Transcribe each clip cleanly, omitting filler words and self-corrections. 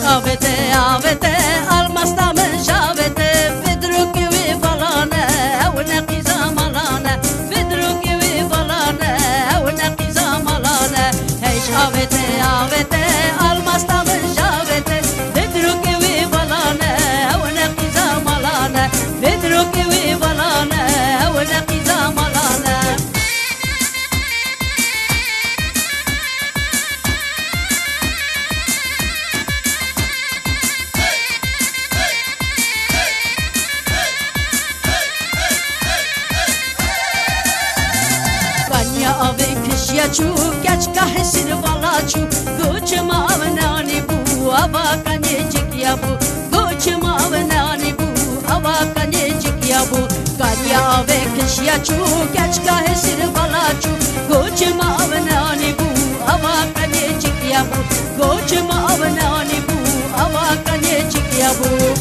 آوته آوته الماستا من شاوته بدروکی وی فلانه و نقیزا ملانه بدروکی وی فلانه و نقیزا ملانه هیچ آوته آوته الماستا من شاوته بدروکی وی فلانه و نقیزا ملانه بدروکی وی فلانه و نقیزا ملانه آوه کشیا چو کچکا حسین والا چو گوچ ماونانی بو آوا کنی چکیا بو گوچ ماونانی بو آوا کنی چکیا بو کاریا آوه کشیا چو کچکا حسین والا چو گوچ ماونانی بو آوا کنی چکیا بو گوچ ماونانی بو آوا کنی چکیا بو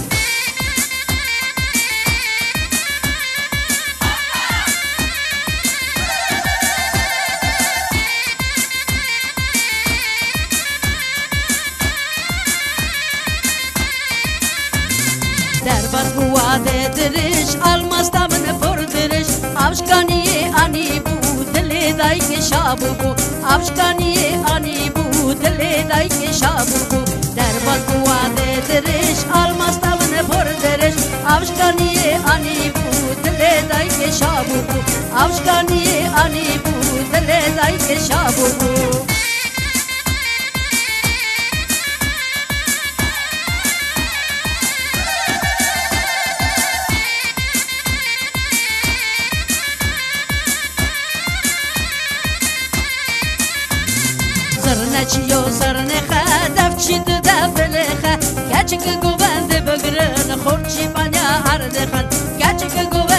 درباز بواده درش الماستا من پر درش افشکانی آنی بو دل دای که شابو بو افشکانی آنی بو دل دای که شابو بو درباز بواده درش الماستا من پر درش افشکانی آنی بو دل دای که شابو بو افشکانی آنی بو دل دای که شابو بو چیو سرنخه دفچید دفلخه گچک گوبند بگرن خورچی پنیا هر دخن گچک گوبند